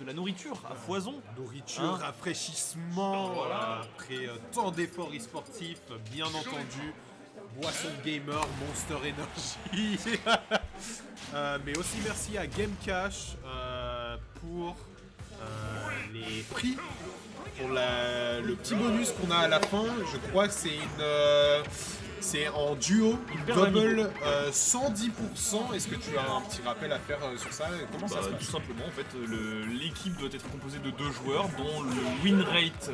de la nourriture à foison. Nourriture, Hein rafraîchissement, Voilà. après tant d'efforts e-sportifs, bien entendu. Boisson de gamer, Monster Energy. Mais aussi merci à Game Cash pour les prix. Pour le petit bonus qu'on a à la fin, je crois que c'est c'est en duo, paire double 110%. Est-ce que tu as un petit rappel à faire sur ça? Comment ça se Tout passe? simplement, en fait, l'équipe doit être composée de 2 joueurs, dont le win rate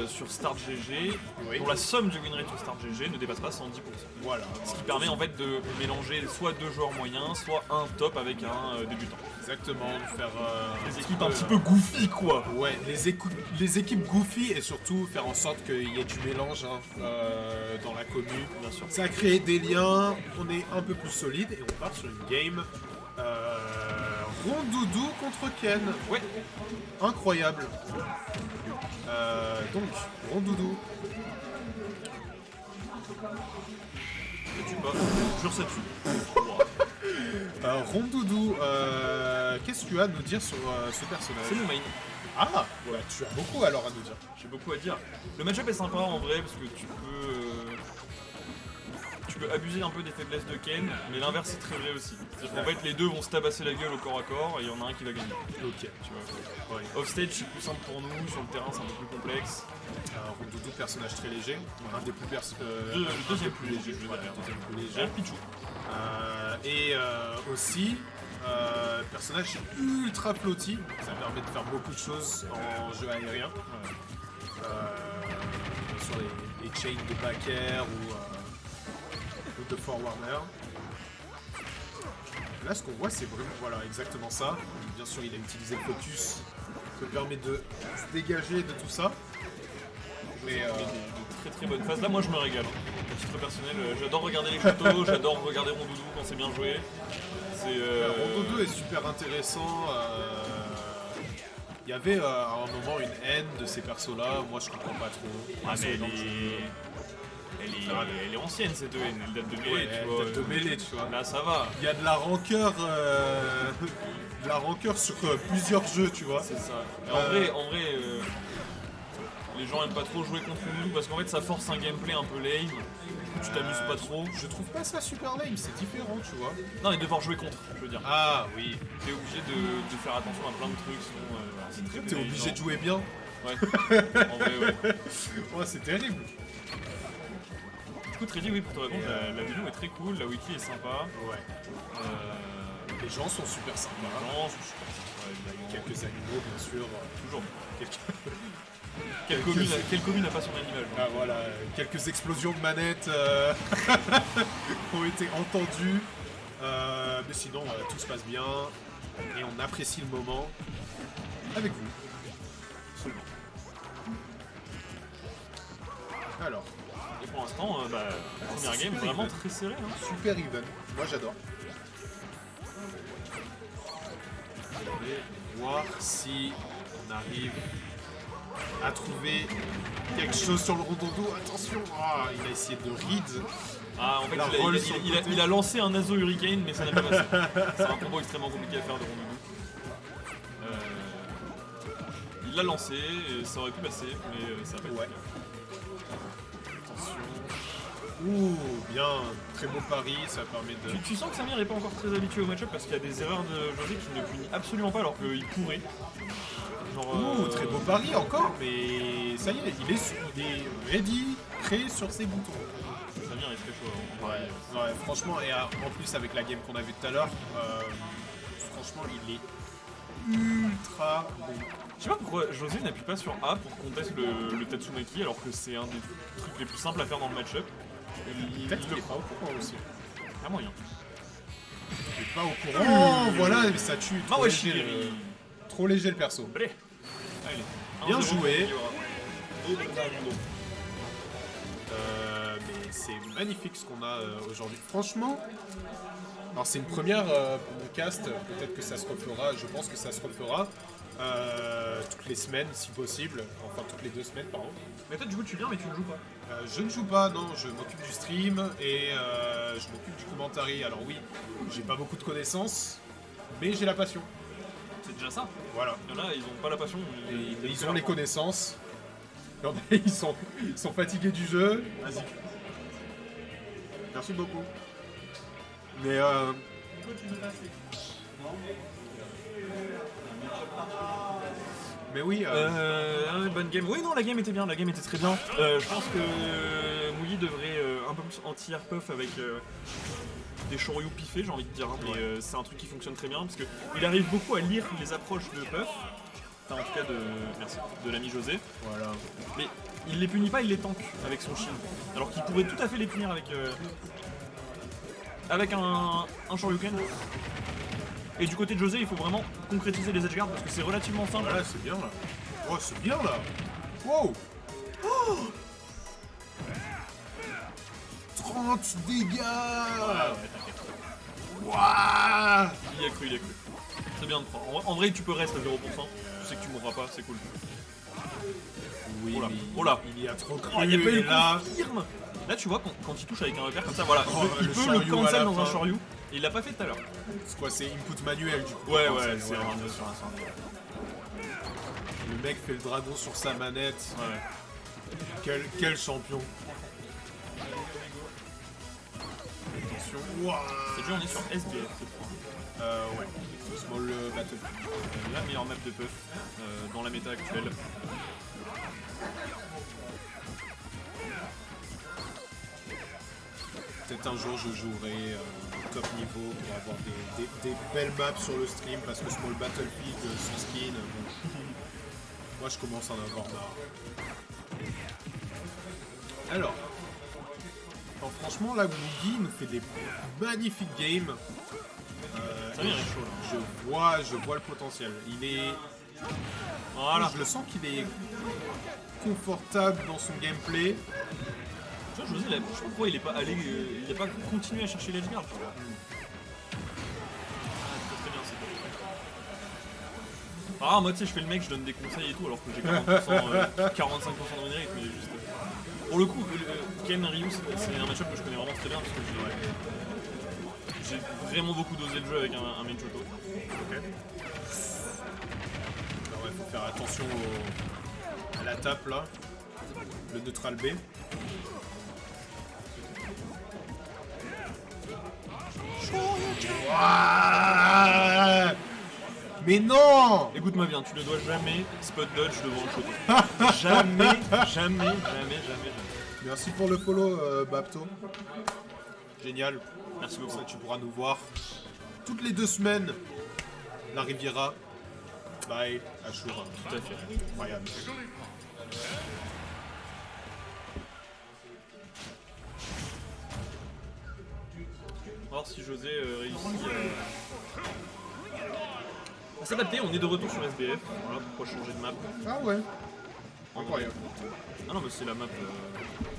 sur Start GG, Oui. dont la somme du win rate sur Start GG ne dépasse pas 110%. Voilà. Ce qui permet en fait de mélanger soit 2 joueurs moyens, soit un top avec un débutant. Exactement, de faire Des équipes un petit peu goofy quoi. Ouais, les équipes goofy et surtout faire en sorte qu'il y ait du mélange dans la commu. Bien sûr. Ça crée des liens, on est un peu plus solide et on part sur une game Rondoudou contre Ken. Ouais. Incroyable. Donc, Rondoudou. Ça tue pas. Jure ça tue. Rondoudou, qu'est-ce que tu as à nous dire sur ce personnage? C'est mon main. Ah, voilà, tu as beaucoup alors à nous dire. J'ai beaucoup à dire. Le match-up est sympa en vrai parce que tu peux abuser un peu des faiblesses de Ken, mais l'inverse est très vrai aussi. En fait, les deux vont se tabasser la gueule au corps à corps et il y en a un qui va gagner. Ok. Tu vois. Ouais. Offstage c'est plus simple pour nous, sur le terrain c'est un peu plus complexe. Rondoudou, personnage très léger. Un des plus Le deuxième plus léger, je veux Voilà, dire. deuxième plus léger. J'ai un Pichou. Et aussi, personnage ultra flotti. Ça permet de faire beaucoup de choses en jeu aérien. Sur les chains de back air ou de forwarder. Là, ce qu'on voit, c'est vraiment voilà, exactement ça. Bien sûr, il a utilisé le focus qui permet de se dégager de tout ça. Mais De très très bonnes phases. Là, moi je me régale. À titre personnel, j'adore regarder les photos, j'adore regarder Rondoudou quand c'est bien joué. C'est. Rondoudou est super intéressant. Il y avait à un moment une haine de ces persos-là. Moi, je comprends pas trop. Ah, mais elle est ancienne cette haine, elle date de mêlée, Ouais, tu vois. date de mêlée, tu vois. Là, ça va. Il y a de la rancœur, sur plusieurs jeux, tu vois. C'est ça. Mais en vrai, les gens aiment pas trop jouer contre nous parce qu'en fait ça force un gameplay un peu lame. Tu t'amuses pas trop. Je trouve pas ça super lame, c'est différent, tu vois. Non, et devoir jouer contre, je veux dire. Ah oui. T'es obligé de faire attention à plein de trucs, sinon c'est très T'es obligé de jouer bien. Ouais. En vrai, ouais. Ouais, c'est terrible. Du coup, Treddy, oui, pour te répondre, la démo est très cool, la wiki est sympa. Ouais. Les gens sont super sympas. Non, je suis pas sympa, évidemment. Quelques animaux, bien sûr. Toujours. Quelques- Quelle commune n'a pas son animal Ah voilà, quelques explosions de manettes ont été entendues. Mais sinon, tout se passe bien. Et on apprécie le moment avec vous. Absolument. Alors, Et pour l'instant, première c'est game super vraiment even. très serrée. Hein. super even. Moi, j'adore. Je vais voir si on arrive à trouver quelque chose sur le Rondoudou. Attention, il a essayé de read. Ah, en fait, La roll sur le côté. il a lancé un Nazo Hurricane, mais ça n'a pas passé. C'est un combo extrêmement compliqué à faire de Rondoudou. Il l'a lancé, et ça aurait pu passer, mais ça n'a pas été Ouais. le cas. Attention. Ouh, bien, très beau pari, ça permet de... Tu sens que Samir n'est pas encore très habitué au match-up parce qu'il y a des erreurs de José qui ne punit absolument pas alors qu'il pourrait. Genre, Ouh, très beau pari encore, mais ça y est, il est ready, prêt sur ses boutons. Samir est très chaud. En vrai. Ouais, franchement, et en plus avec la game qu'on a vue tout à l'heure, franchement, il est ultra bon. Je sais pas pourquoi José n'appuie pas sur A pour qu'on teste le Tatsumaki alors que c'est un des trucs les plus simples à faire dans le match-up. Peut-être qu'il est pas au courant aussi. Pas moyen. Il est pas au courant. Oh, voilà, mais ça tue. Ah Trop ouais, léger, chérie. trop léger le perso. Allez. Allez. Bien 1-0, joué. Et le Ronaldo. Mais c'est magnifique ce qu'on a aujourd'hui. Franchement, alors c'est une première pour mon cast, peut-être que ça se refera, je pense que ça se refera toutes les semaines si possible, enfin toutes les 2 semaines pardon. Mais toi du coup tu viens mais tu ne joues pas. Je ne joue pas, non, je m'occupe du stream et je m'occupe du commentary. Alors oui, j'ai pas beaucoup de connaissances, mais j'ai la passion. C'est déjà ça. Voilà. Il y en a, ils ont pas la passion. Ils ont les connaissances. Il y en a, ils sont fatigués du jeu. Vas-y. Merci beaucoup. Mais oui. Bonne game. Oui, non, la game était bien. La game était très bien. Je pense que Mouilly devrait un peu plus anti-airpuff avec des Shoryu piffés, j'ai envie de dire. Hein, mais c'est un truc qui fonctionne très bien parce que il arrive beaucoup à lire les approches de Puff. Enfin, en tout cas de l'ami José. Voilà. Mais il les punit pas, il les tank avec son shield. Alors qu'il pourrait tout à fait les punir avec un Shoryuken. Et du côté de José, il faut vraiment concrétiser les edge guards parce que c'est relativement simple. Voilà, c'est bien là. Oh, c'est bien là. Wow. Oh 30 dégâts. Waouh. Il y a cru. C'est bien de prendre. En vrai, tu peux rester à 0%. Tu sais que tu mourras pas, c'est cool. Oui, oh là. Il y a trop cru. Il y a pas eu là. confirme. Là, tu vois, quand il touche avec un repère comme ça, voilà, il le peut le Shoryu à cancel la dans un fin. Shoryu. Et il l'a pas fait tout à l'heure. C'est quoi, c'est input manuel du coup. Ouais, cancel, c'est un bien sûr. Le mec fait le dragon sur sa manette. Ouais. Quel champion. Attention. Waouh. C'est dur, on est sur SBF cette fois. Ouais. Small Battle. La meilleure map de Puff dans la méta actuelle. Peut-être un jour je jouerai top niveau pour avoir des belles maps sur le stream parce que Small Battlefield sans skin, bon. Moi je commence à en avoir marre. Alors, franchement là Googie nous fait des magnifiques games. Ça vient, il est chaud là. Je vois le potentiel. Il est... Voilà. Je le sens qu'il est confortable dans son gameplay. Tu vois, José, je sais pas pourquoi il est pas allé, il a pas continué à chercher l'edge guard. Très bien, c'est cool. Ah, moi tu sais, je fais le mec, je donne des conseils et tout, alors que j'ai 40%, 45% de win rate, mais juste. Pour le coup, Ken Ryu, c'est un match-up que je connais vraiment très bien parce que j'ai vraiment beaucoup dosé le jeu avec un main Choto. Ok. Alors il faut faire attention à la tape là. Le neutral B. Ouah, mais non. Écoute-moi bien, tu ne dois jamais spot dodge devant le Choto. jamais. Merci pour le follow, Bapto. Génial. Merci beaucoup. Ça, tu pourras nous voir toutes les 2 semaines. La Riviera. Bye, Ashura. Tout à fait. Incroyable. On va voir si José réussit à s'adapter. On est de retour sur SBF. Voilà pourquoi changer de map. Ah ouais. Incroyable. Ah non, mais c'est la map.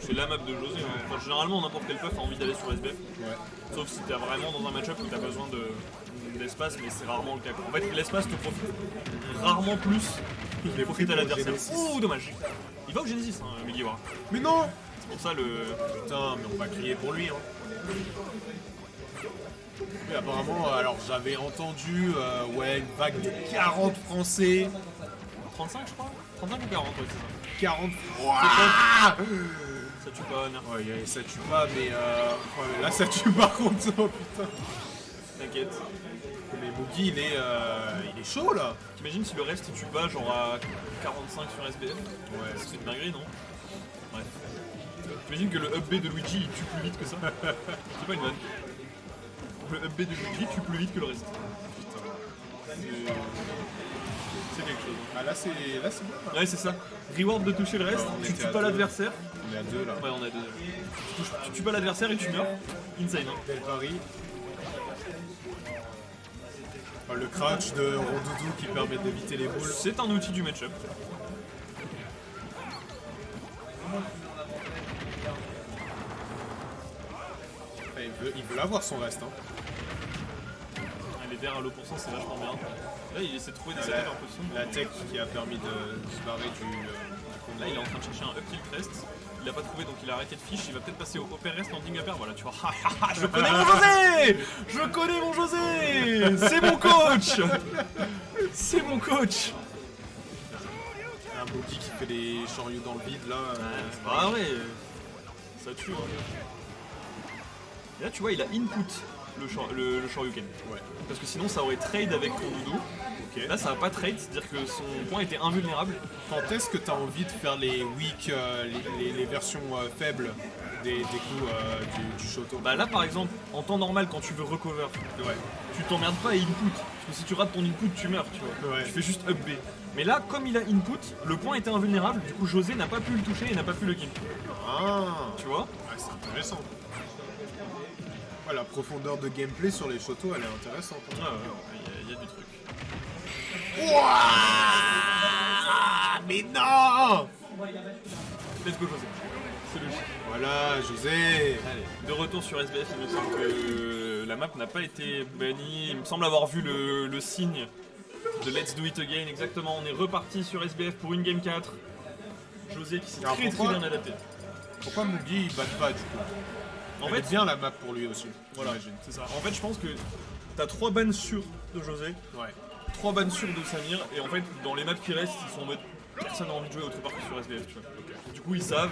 C'est la map de José. Hein. Enfin, généralement, n'importe quel puff a envie d'aller sur SBF. Ouais. Sauf si t'es vraiment dans un match-up où t'as besoin d'espace, mais c'est rarement le cas. En fait, l'espace te profite rarement plus qu'il profite à l'adversaire. Oh, dommage. Il va au Genesis, hein, Megiwara. Mais non. C'est pour ça le. Putain, mais on va crier pour lui. Hein. Mais apparemment, alors j'avais entendu ouais, une vague de 40 Français. 35, je crois 35 ou 40, ouais, c'est ça. 40 Ça tue pas, Nerf. Ouais, ça tue pas, mais ouais, là ça tue par contre. Oh, putain. T'inquiète. Mais Mugi, il est chaud là. T'imagines si le reste il tue pas, genre à 45 sur SBF? Ouais, C'est une dinguerie, non? Bref. T'imagines que le up B de Luigi il tue plus vite que ça? C'est pas une vanne. Le up B de Luigi tue plus vite que le reste. Putain. C'est quelque chose. Ah là c'est bien. Là. Ouais, c'est ça. Reward de toucher le reste, on tu était tues à pas deux. l'adversaire. On est à 2 là. Ouais, on a deux. Tu tues pas l'adversaire et tu meurs. Insane, hein. Belle pari. Enfin, le crouch de Rondoudou qui permet d'éviter les boules. C'est un outil du match-up. Il veut avoir son reste. Hein. Les terres à l'eau pour cent, c'est vachement bien. Là, il essaie de trouver des setups un peu sombres. La tech qui a permis de se barrer du Là, il est en train de chercher un up tilt rest. Il l'a pas trouvé, donc il a arrêté de fiche. Il va peut-être passer au upper rest en ding upper. Voilà, tu vois. Je connais mon José. Je connais mon José. C'est mon coach. C'est mon coach. Un Boogie qui fait des Shoryu dans le vide là. Ah ouais, ça tue. Hein. Et là tu vois il a input le Shoryuken. Ouais. Parce que sinon ça aurait trade avec ton doudou. Ok. Là ça va pas trade, c'est-à-dire que son point était invulnérable. Quand est-ce que t'as envie de faire les weak, les versions faibles des coups du Shoto? Bah là par exemple, en temps normal quand tu veux recover, Ouais. tu t'emmerdes pas à input. Parce que si tu rates ton input tu meurs, tu vois. Ouais. Tu fais juste up B. Mais là comme il a input, le point était invulnérable, du coup José n'a pas pu le toucher et n'a pas pu le kill. Ah. Tu vois? Ouais, c'est intéressant. Ouais, la profondeur de gameplay sur les Shoto, elle est intéressante. Ouais, il y a du truc. Ouah, mais non! Let's go José. C'est logique. Voilà, José. Allez, de retour sur SBF, il me semble que la map n'a pas été bannie. Il me semble avoir vu le signe de Let's Do It Again. Exactement, on est reparti sur SBF pour une game 4. José qui s'est Alors, très pourquoi bien adapté. Pourquoi Mugi il bat pas du coup? En Elle fait, est bien la map pour lui aussi. voilà, j'imagine. c'est ça. En fait, je pense que t'as 3 bans sûrs de José, Ouais. 3 bans sûrs de Samir, et en fait, dans les maps qui restent, ils sont en mode personne n'a envie de jouer autre part que sur SBF, tu vois. Du coup, ils savent,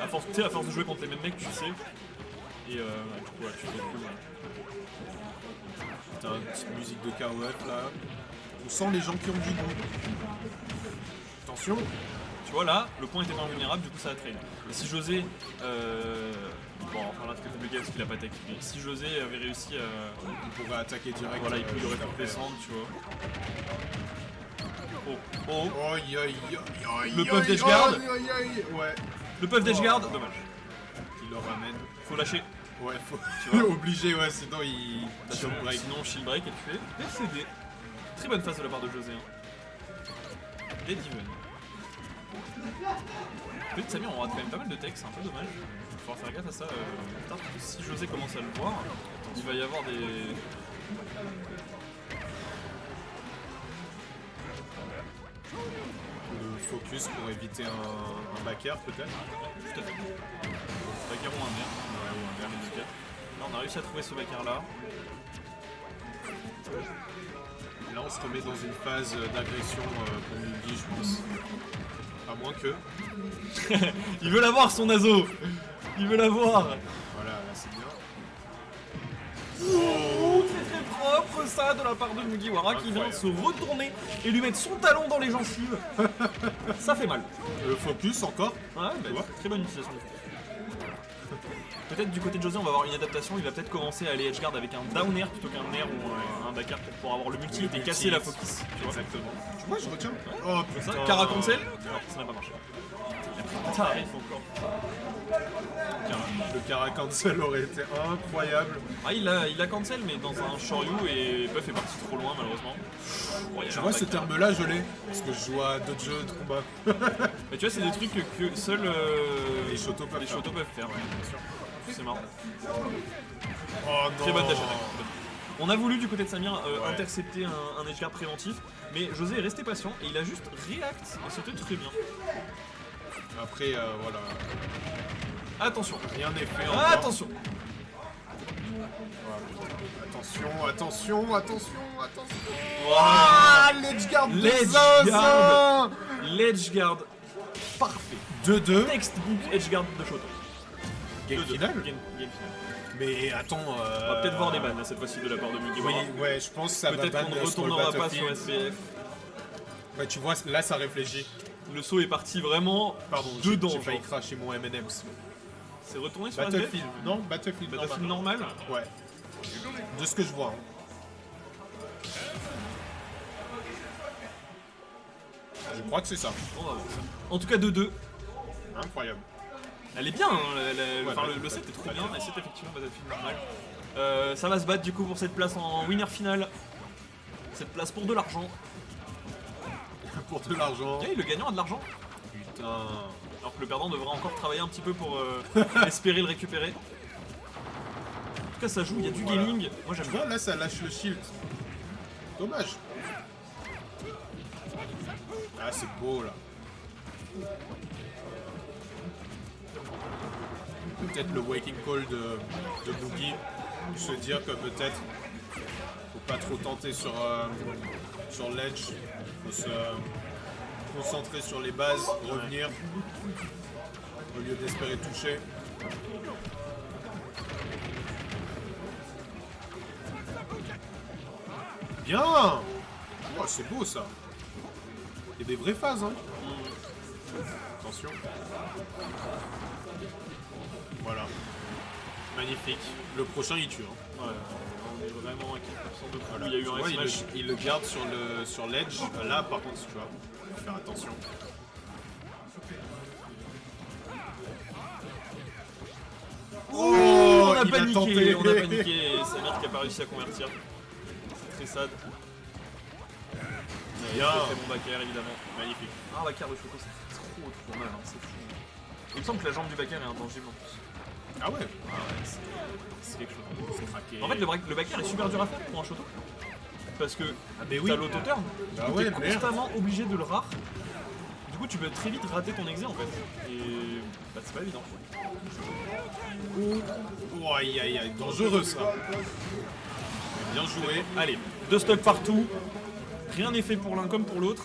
à force, tu sais, à force de jouer contre les mêmes mecs, tu sais. Et du coup, voilà, tu fais cool. T'as une petite musique de KOF là. On sent les gens qui ont du goût. Attention. Tu vois là, le point était pas invulnérable, du coup ça a trade. Et si José, bon enfin là c'est compliqué parce qu'il a pas tech, mais si José avait réussi à, Il pourrait attaquer direct. voilà, il aurait pu descendre, tu vois. Oh, oh, Aïe aïe aïe aïe. Le puff d'Edgeguard. Aïe aïe aïe. Ouais. le puff d'Edgeguard, dommage. Il le ramène. Faut lâcher. Ouais, faut. Tu vois. Obligé, ouais, sinon il. Sinon, break. sinon shield break et tu fais décédé. Très bonne phase de la part de José. Hein. Et Diven. Peut-être Samir on rate quand même pas mal de textes, c'est un peu dommage. Il va falloir faire gaffe à ça plus tard, parce que si José commence à le voir, il va y avoir des... Le focus pour éviter un back air peut-être. Tout à fait. Backer ou un air. Ouais, ou un air, les deux cas. Là on a réussi à trouver ce backer là. Là on se remet dans une phase d'agression pour Mugi je pense. À moins que. Il veut l'avoir son Nazo. Il veut l'avoir. Voilà, là c'est bien. Oh, très très propre ça de la part de Mugiwara qui vient de se retourner et lui mettre son talon dans les gencives. Ça fait mal. Le focus encore. Ouais, bah, vois. très bonne utilisation du focus. Peut-être du côté de José on va avoir une adaptation, il va peut-être commencer à aller edgeguard avec un down air plutôt qu'un air ou un back air pour pouvoir avoir le multi et casser la focus. Tu vois. Exactement. Tu vois, je retiens. Oh Ça, putain. Cara cancel. Non, ça n'a pas marché. Ça arrive encore. Le Cara cancel aurait été incroyable. Ah, il a cancel mais dans un Shoryu et Buff est parti trop loin malheureusement. Bon, il y a Tu un vois ce back air. terme-là, je l'ai. Parce que je joue à d'autres jeux de combat. Mais tu vois, c'est des trucs que seuls Les Shoto peuvent les faire. Shoto peuvent faire. Ouais, bien sûr. C'est marrant. Oh non. Très bonne dash attack. On a voulu du côté de Samir intercepter un edgeguard préventif, mais José est resté patient et il a juste react et c'était très bien. Après, voilà. Attention. Rien n'est fait encore. Attention. Attention, attention, attention, attention. Ah, l'edgeguard de L'edgeguard. Zaza. L'edgeguard parfait. 2-2. Textbook edgeguard de Shoto. Game 2-2. final. Game final. Mais attends. On va peut-être voir des bannes là, cette fois-ci de la part de Oui, Mugiwara. ouais, je pense que ça va Peut-être ban qu'on ne sur le retournera pas sur Battlefield. SBF. Ouais, tu vois, là ça réfléchit. Le saut est parti vraiment Pardon, dedans. j'ai failli genre. cracher mon M&M's. C'est retourné sur SBF. Battlefield, non Battlefield Battlefield normal. normal. Ouais. De ce que je vois. Hein. Je crois que c'est ça. On va voir ça. En tout cas 2-2. Incroyable. Elle est bien, hein, enfin, ouais, le set est trop bien, et c'est effectivement Battlefield normal. Ça va se battre du coup pour cette place en winner final. Cette place pour de l'argent. Pour de l'argent. Et le gagnant a de l'argent. Putain. Alors que le perdant devra encore travailler un petit peu pour espérer le récupérer. En tout cas ça joue, il y a du gaming. Moi j'aime Tu bien. vois, là ça lâche le shield. Dommage. Ah, c'est beau là. Peut-être le waking call de Boogie. Se dire que peut-être faut pas trop tenter sur sur l'edge. Faut se concentrer sur les bases, revenir. Au lieu d'espérer toucher. Bien. Oh, c'est beau ça. Il y a des vraies phases, hein. Attention. Voilà. Magnifique. Le prochain, il tue. Hein. Ouais, on est vraiment à 4% de coup. Voilà. Il y a eu Tu un vois, smash. il le garde sur l'edge. Là, par contre, tu vois, faut faire attention. Oh, on a il a paniqué, tenté. on a paniqué. Et Samir qui a pas réussi à convertir. C'est très sad. Bien. C'est bon backer évidemment. Magnifique. Ah, backer de Choco, ça fait trop mal, hein. C'est fou. Il me semble que la jambe du backer est intangible en plus. Ah ouais. Ah ouais, c'est quelque chose. C'est craqué. En fait, le backer est super dur à faire pour un Shoto. Parce que mais oui. t'as l'auto-turn, Bah du coup, ouais, t'es merde. constamment obligé de le rare. Du coup, tu peux très vite rater ton exé en fait. Et bah, c'est pas évident. Oh, aïe aïe aïe, dangereux ça. Bien joué. Allez, 2 stocks partout. Rien n'est fait pour l'un comme pour l'autre.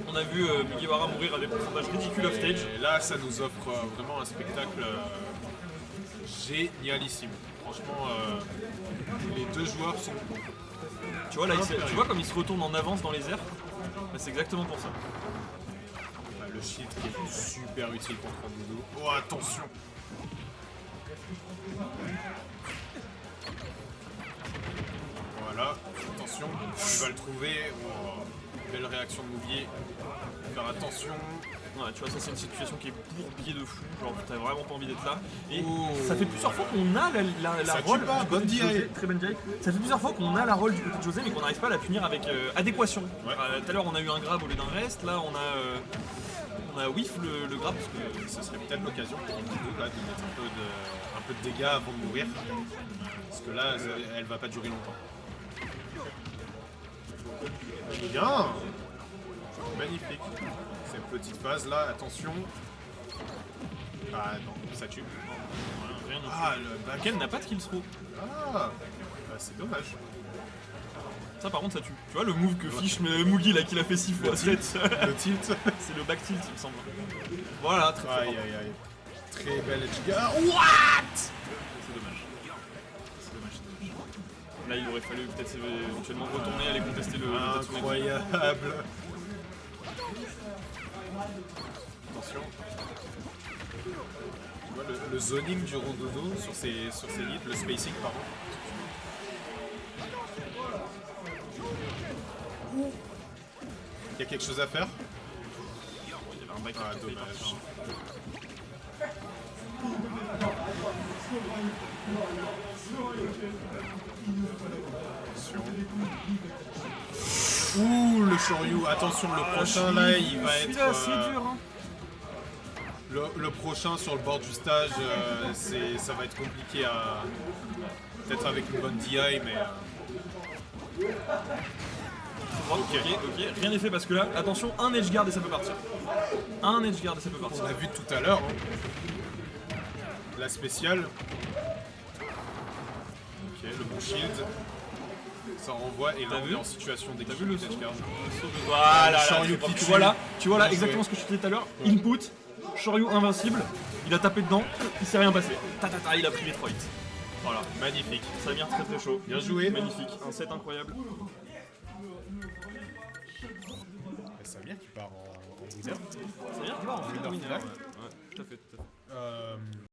On a vu Mugiwara mourir à des pourcentages ridicules off-stage. Et là, ça nous offre vraiment un spectacle génialissime. Franchement, les deux joueurs sont Tu vois, là, tu vois comme il se retourne en avance dans les airs. Bah, c'est exactement pour ça. le shield qui est super utile contre Doudou. Oh, attention. Voilà, attention, il va le trouver. Oh, belle réaction de Mouvier. Faire attention. Ouais, tu vois, ça c'est une situation qui est bourbier de fou, genre t'as vraiment pas envie d'être là. Et Oh. ça fait plusieurs fois qu'on a la Ça rôle tue pas, du côté bonne de José, DI. très bonne DI. Ça fait plusieurs fois qu'on a la rôle du côté de José mais qu'on n'arrive pas à la punir avec adéquation. Ouais. Tout à l'heure on a eu un grab au lieu d'un reste, là on a whiff le grab parce que Ce serait peut-être l'occasion pour Doudou là, de mettre un peu de dégâts avant de mourir. Parce que là, elle va pas durer longtemps. Bien. Magnifique. Cette petite phase là, attention. Ah non, ça tue. rien ne Ah, le back. Ken n'a pas de kill throw. Ah, bah, c'est dommage. Ça par contre ça tue. Tu vois le move que fiche Mugi là qu'il a fait 6 fois. Le tilt. Le tilt. C'est le back tilt il me semble. Voilà, très fort. Aïe aïe aïe. Très belle edge guard. What? C'est dommage. C'est dommage. Là il aurait fallu peut-être éventuellement retourner, aller contester le Tatsumaki. Incroyable. Attention. Tu vois le zoning du Rondodo sur ses hits, le spacing pardon. Il y a quelque chose à faire? Il y avait un back Ah, qui était dommage. parti. Attention. Ouh, le Shoryu. Attention, le prochain là, il va être... Celui-là, c'est dur hein. Le prochain sur le bord du stage, ça va être compliqué à... Peut-être avec une bonne DI, mais... Ok, rien n'est fait parce que là, attention, un edge guard et ça peut partir. Un edge guard et ça peut partir. On l'a vu tout à l'heure. Hein. La spéciale. Ok, le bon shield. Ça renvoie et là T'as on vu est en situation T'as d'équipe. vu le saut edge guard. Voilà, là, Shoryu c'est fort. qui Tu tue. vois là, Bien exactement joué. ce que je te disais tout à l'heure. Input, Shoryu invincible, il a tapé dedans, il s'est rien passé. Il a pris les 3 hits. Voilà, Magnifique. Samir très très chaud. Bien joué. Magnifique, un set incroyable. Samir qui part en winner. Samir qui va en Winner winner. final. Ouais, tout à fait, tout à fait.